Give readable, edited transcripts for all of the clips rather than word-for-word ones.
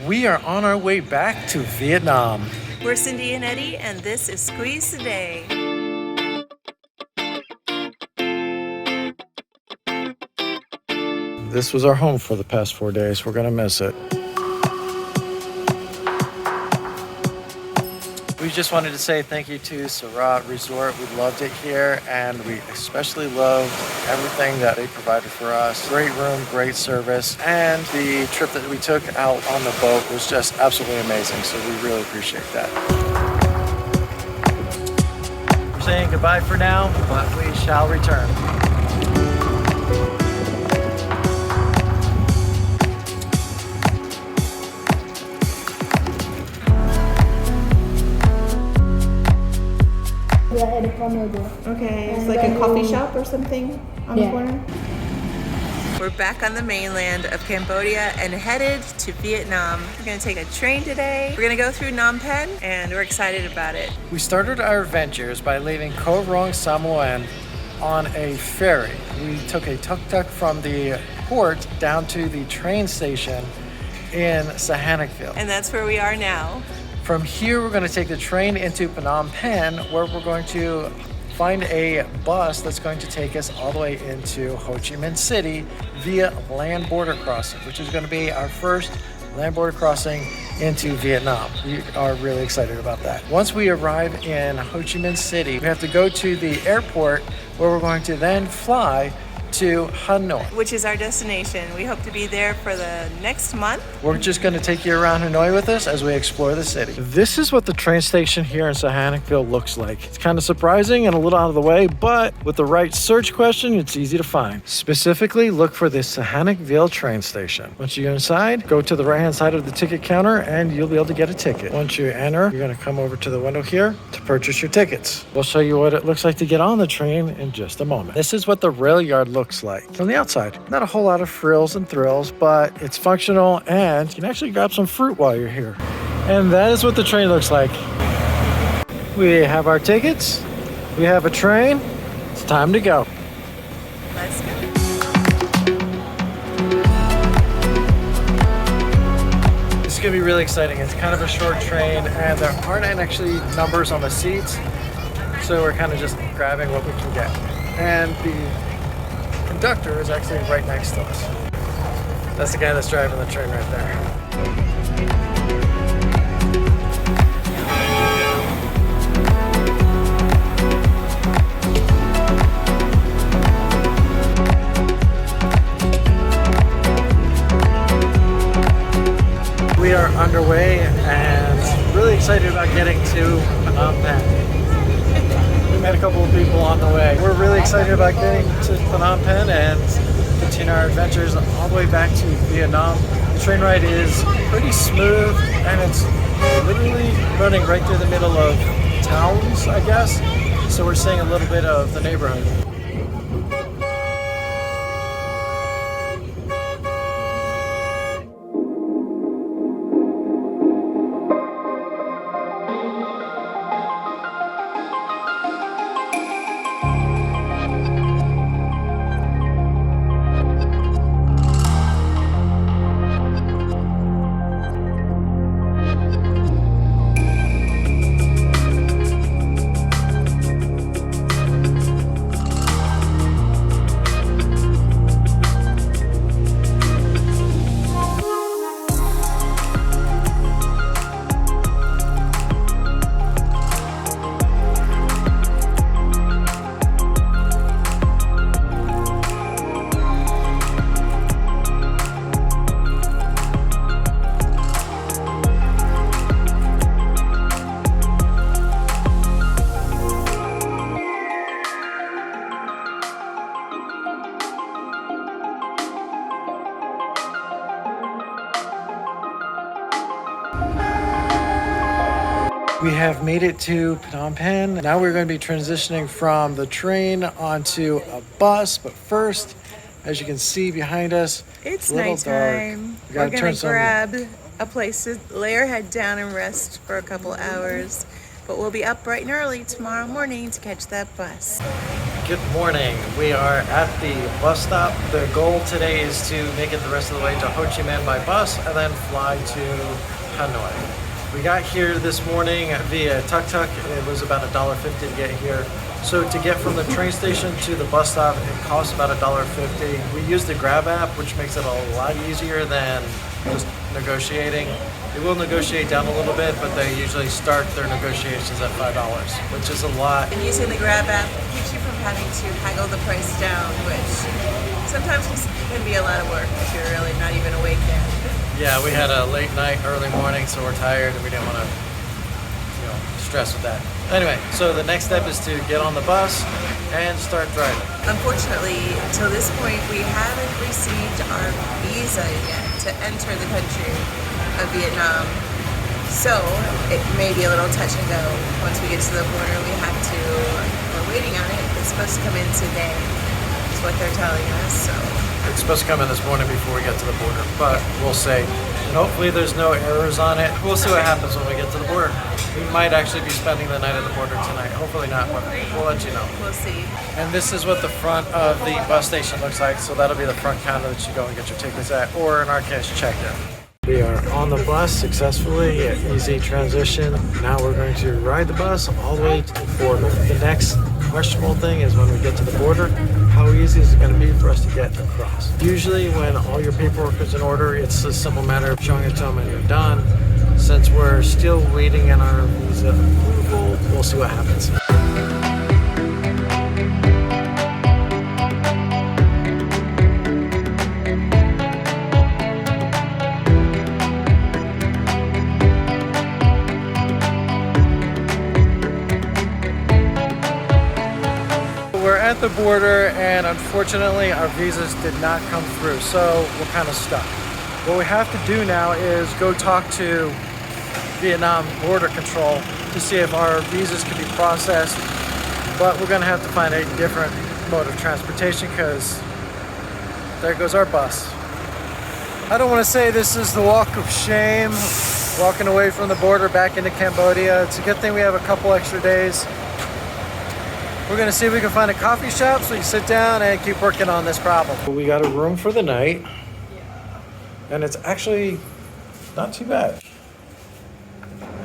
We are on our way back to Vietnam. We're Cindy and Eddie, and this is Squeeze Today. This was our home for the past 4 days. We're gonna miss it. We just wanted to say thank you to Surat Resort. We loved it here, and we especially loved everything that they provided for us. Great room, great service, and the trip that we took out on the boat was just absolutely amazing, so we really appreciate that. We're saying goodbye for now, but we shall return. Okay, it's like a coffee shop or something on the corner. We're back on the mainland of Cambodia and headed to Vietnam. We're gonna take a train today. We're gonna go through Phnom Penh, and we're excited about it. We started our adventures by leaving Koh Rong Samoan on a ferry. We took a tuk-tuk from the port down to the train station in Sihanoukville. And that's where we are now. From here, we're going to take the train into Phnom Penh, where we're going to find a bus that's going to take us all the way into Ho Chi Minh City via land border crossing, which is going to be our first land border crossing into Vietnam. We are really excited about that. Once we arrive in Ho Chi Minh City, we have to go to the airport where we're going to then fly to Hanoi, which is our destination. We hope to be there for the next month. We're just going to take you around Hanoi with us as we explore the city. This is what the train station here in Sihanoukville looks like. It's kind of surprising and a little out of the way, but with the right search question, it's easy to find. Specifically, look for the Sihanoukville train station. Once you get inside, go to the right-hand side of the ticket counter and you'll be able to get a ticket. Once you enter, you're going to come over to the window here to purchase your tickets. We'll show you what it looks like to get on the train in just a moment. This is what the rail yard looks like from the outside. Not a whole lot of frills and thrills, but it's functional and you can actually grab some fruit while you're here. And that is what the train looks like. We have our tickets, we have a train, it's time to go. Let's go. This is gonna be really exciting. It's kind of a short train and there aren't actually numbers on the seats, so we're kind of just grabbing what we can get. And the conductor is actually right next to us. That's the guy that's driving the train right there. We are underway and really excited about getting to Phnom Penh. We met a couple of people on the way. We're really excited about getting to Phnom Penh and continue our adventures all the way back to Vietnam. The train ride is pretty smooth and it's literally running right through the middle of towns, I guess. So we're seeing a little bit of the neighborhood. We have made it to Phnom Penh. Now we're going to be transitioning from the train onto a bus. But first, as you can see behind us, It's a little nighttime. dark. We're gonna grab a place to lay our head down and rest for a couple hours. But we'll be up bright and early tomorrow morning to catch that bus. Good morning. We are at the bus stop. The goal today is to make it the rest of the way to Ho Chi Minh by bus and then fly to Hanoi. We got here this morning via tuk-tuk. It was about $1.50 to get here. So to get from the train station to the bus stop, it costs about $1.50. We use the Grab app, which makes it a lot easier than just negotiating. They will negotiate down a little bit, but they usually start their negotiations at $5, which is a lot. And using the Grab app keeps you from having to haggle the price down, which sometimes can be a lot of work if you're really not even awake yet. Yeah, we had a late night, early morning, so we're tired and we didn't want to, stress with that. Anyway, so the next step is to get on the bus and start driving. Unfortunately, until this point, we haven't received our visa yet to enter the country of Vietnam. So it may be a little touch and go. Once we get to the border, we're waiting on it. It's supposed to come in today, is what they're telling us. So it's supposed to come in this morning before we get to the border, but we'll see. And hopefully there's no errors on it. We'll see what happens when we get to the border. We might actually be spending the night at the border tonight. Hopefully not, but we'll let you know. We'll see. And this is what the front of the bus station looks like. So that'll be the front counter that you go and get your tickets at, or in our case, check in. We are on the bus successfully, easy transition. Now we're going to ride the bus all the way to the border. The next questionable thing is when we get to the border, how easy is it going to be for us to get across? Usually when all your paperwork is in order, it's a simple matter of showing it to them and you're done. Since we're still waiting on our visa approval, we'll see what happens. We're at the border and unfortunately our visas did not come through, so we're kind of stuck. What we have to do now is go talk to Vietnam Border Control to see if our visas can be processed, but we're going to have to find a different mode of transportation because there goes our bus. I don't want to say this is the walk of shame, walking away from the border back into Cambodia. It's a good thing we have a couple extra days. We're going to see if we can find a coffee shop so we can sit down and keep working on this problem. We got a room for the night, and it's actually not too bad.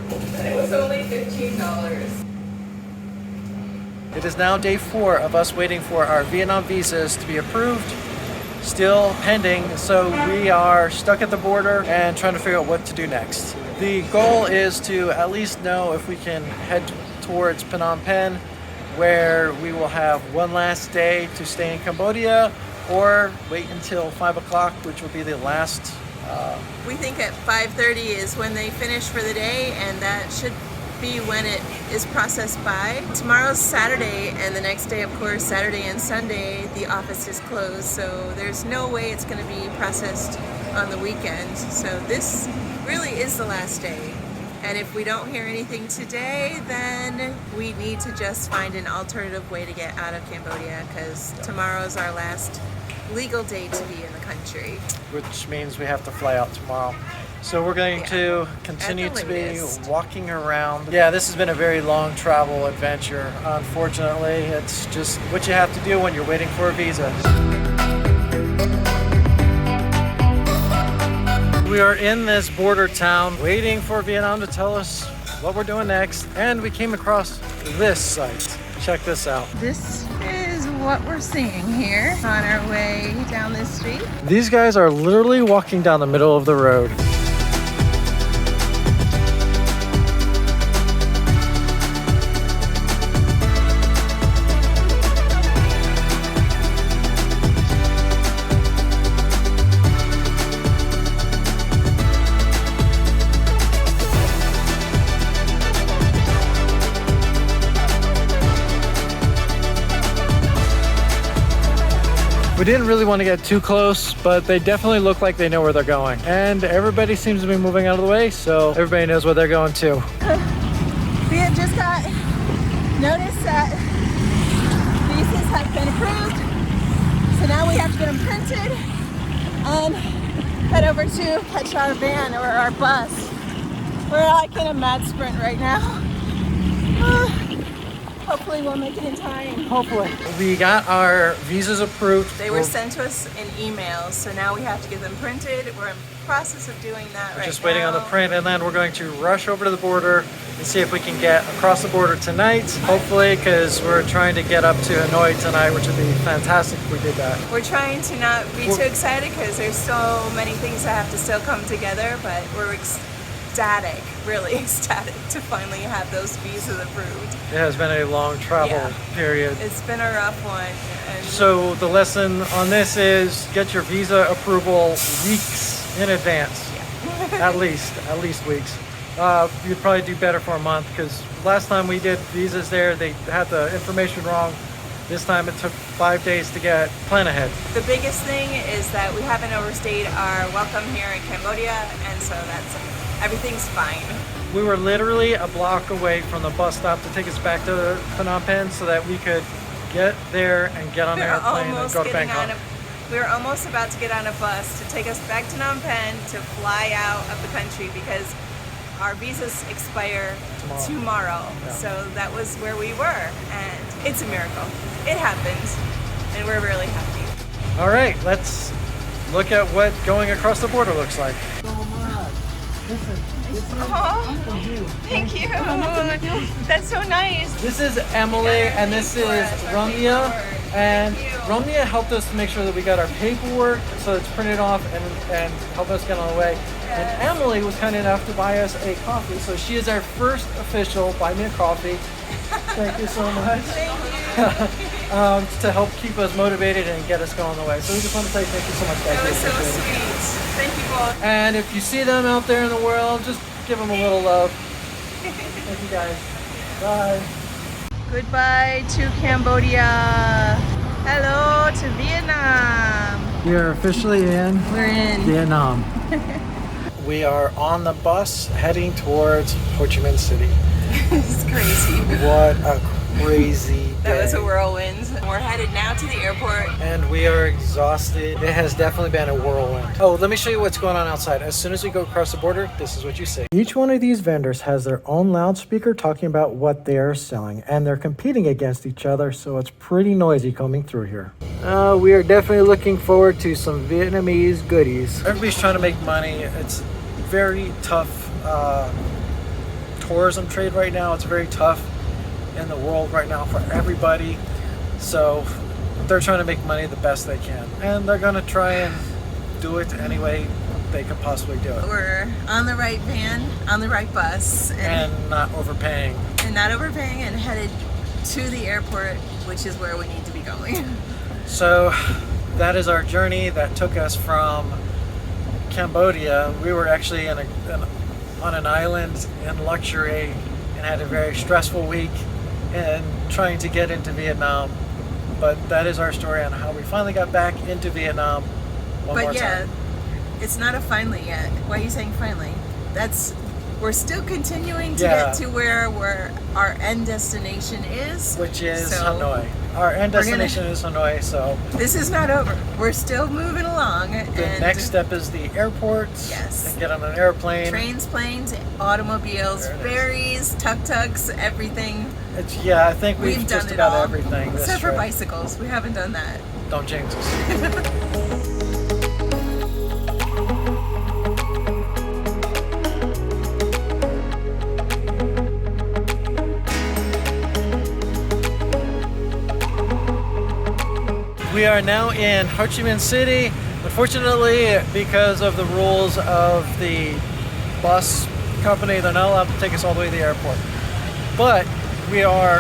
And it was only $15. It is now day 4 of us waiting for our Vietnam visas to be approved. Still pending, so we are stuck at the border and trying to figure out what to do next. The goal is to at least know if we can head towards Phnom Penh, where we will have one last day to stay in Cambodia, or wait until 5 o'clock, which will be the last. We think at 5:30 is when they finish for the day, and that should be when it is processed by. Tomorrow's Saturday, and the next day, of course, Saturday and Sunday, the office is closed, so there's no way it's going to be processed on the weekend. So this really is the last day. And if we don't hear anything today, then we need to just find an alternative way to get out of Cambodia, because tomorrow's our last legal day to be in the country. Which means we have to fly out tomorrow. So we're going to continue to be walking around. Yeah, this has been a very long travel adventure. Unfortunately, it's just what you have to do when you're waiting for a visa. We are in this border town waiting for Vietnam to tell us what we're doing next. And we came across this site. Check this out. This is what we're seeing here on our way down this street. These guys are literally walking down the middle of the road. We didn't really want to get too close, but they definitely look like they know where they're going. And everybody seems to be moving out of the way, so everybody knows where they're going to. We have just got notice that visas have been approved. So now we have to get them printed and head over to catch our van or our bus. We're like in a mad sprint right now. Hopefully we'll make it in time. Hopefully. We got our visas approved. They were sent to us in emails, so now we have to get them printed. We're in the process of doing that right now. Just waiting on the print, and then we're going to rush over to the border and see if we can get across the border tonight, hopefully, because we're trying to get up to Hanoi tonight, which would be fantastic if we did that. We're trying to not be too excited because there's so many things that have to still come together, but we're ecstatic, really ecstatic to finally have those visas approved. It has been a long travel period. It's been a rough one. And so the lesson on this is get your visa approval weeks in advance. At least weeks. You'd probably do better for a month, because last time we did visas there, they had the information wrong. This time it took 5 days to get plan ahead. The biggest thing is that we haven't overstayed our welcome here in Cambodia, and so everything's fine. We were literally a block away from the bus stop to take us back to Phnom Penh so that we could get there and get on the airplane and go to Bangkok. We were almost about to get on a bus to take us back to Phnom Penh to fly out of the country because our visas expire tomorrow. Yeah. So that was where we were, and it's a miracle. It happened, and we're really happy. All right, let's look at what going across the border looks like. Thank you. That's so nice. This is Emily, and this is Ramya. And Ramya helped us to make sure that we got our paperwork, so it's printed off and help us get on the way. And Emily was kind enough to buy us a coffee, so she is our first official buy me a coffee. Thank you so much. Thank you. To help keep us motivated and get us going on the way. So we just want to say thank you so much, guys. That was so sweet. Thank you both. And if you see them out there in the world, just give them a little love. Thank you, guys. Bye. Goodbye to Cambodia. Hello to Vietnam. We are officially in We're in Vietnam. We are on the bus heading towards Ho Chi Minh City. It's crazy. What a crazy day. That was a whirlwind. We're headed now to the airport. And we are exhausted. It has definitely been a whirlwind. Oh, let me show you what's going on outside. As soon as we go across the border, this is what you see. Each one of these vendors has their own loudspeaker talking about what they are selling, and they're competing against each other, so it's pretty noisy coming through here. We are definitely looking forward to some Vietnamese goodies. Everybody's trying to make money. It's very tough tourism trade right now. It's very tough in the world right now for everybody. So they're trying to make money the best they can, and they're gonna try and do it any way they could possibly do it. We're on the right van, on the right bus, And not overpaying. and headed to the airport, which is where we need to be going. So that is our journey that took us from Cambodia. We were actually on an island in luxury and had a very stressful week and trying to get into Vietnam. But that is our story on how we finally got back into Vietnam one more time. It's not a finally yet. Why are you saying finally? We're still continuing to get to where our end destination is, which is Hanoi. Our end destination is Hanoi, so this is not over. We're still moving along. The next step is the airport. Yes. And get on an airplane. Trains, planes, automobiles, ferries, tuk-tuks, everything. I think we've done just it about all. everything. Except for bicycles. We haven't done that. Don't jinx us. We are now in Ho Chi Minh City. Unfortunately, because of the rules of the bus company, they're not allowed to take us all the way to the airport. But we are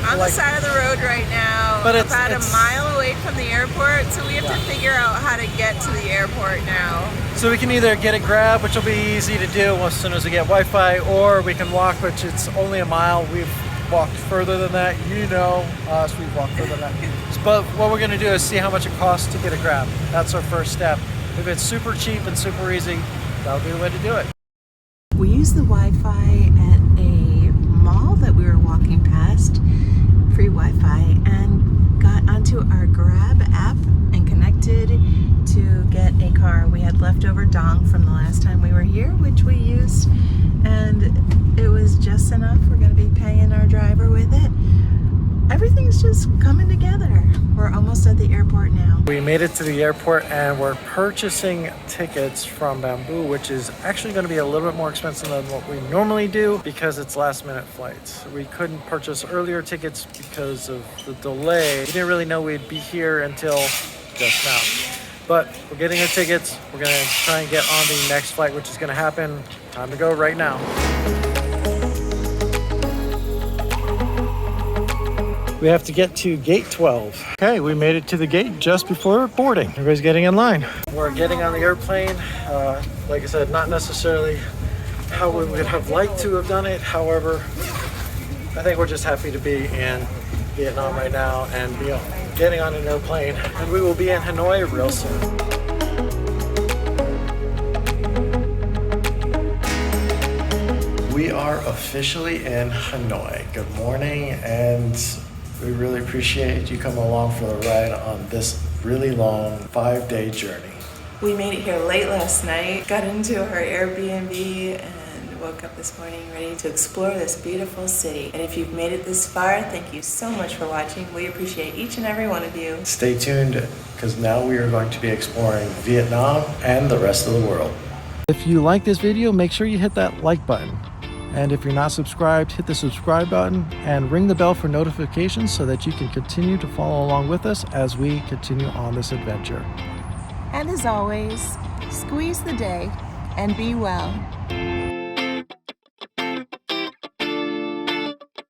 on the side of the road right now, but about a mile away from the airport, so we have to figure out how to get to the airport now. So we can either get a Grab, which will be easy to do as soon as we get Wi-Fi, or we can walk, which it's only a mile. We've walked further than that. You know us, we've walked further than that. But what we're gonna do is see how much it costs to get a Grab. That's our first step. If it's super cheap and super easy, that'll be the way to do it. We used the Wi-Fi at a mall that we were walking past, free Wi-Fi, and got onto our Grab app and connected to get a car. We had leftover dong from the last time we were here, which we used, and it was just enough. We're going to be paying our driver with it, everything's just coming together. We're almost at the airport now. We made it to the airport and we're purchasing tickets from Bamboo, which is actually going to be a little bit more expensive than what we normally do because it's last minute flights. We couldn't purchase earlier tickets because of the delay. We didn't really know we'd be here until just now. But we're getting the tickets. We're going to try and get on the next flight, which is going to happen. Time to go right now. We have to get to gate 12. Okay, we made it to the gate just before boarding. Everybody's getting in line. We're getting on the airplane. Like I said, not necessarily how we would have liked to have done it. However, I think we're just happy to be in Vietnam right now and be getting on an airplane. And we will be in Hanoi real soon. We are officially in Hanoi. Good morning, and we really appreciate you coming along for the ride on this really long 5-day journey. We made it here late last night, got into our Airbnb, and woke up this morning ready to explore this beautiful city. And if you've made it this far, thank you so much for watching. We appreciate each and every one of you. Stay tuned, because now we are going to be exploring Vietnam and the rest of the world. If you like this video, make sure you hit that like button. And if you're not subscribed, hit the subscribe button and ring the bell for notifications so that you can continue to follow along with us as we continue on this adventure. And as always, squeeze the day and be well.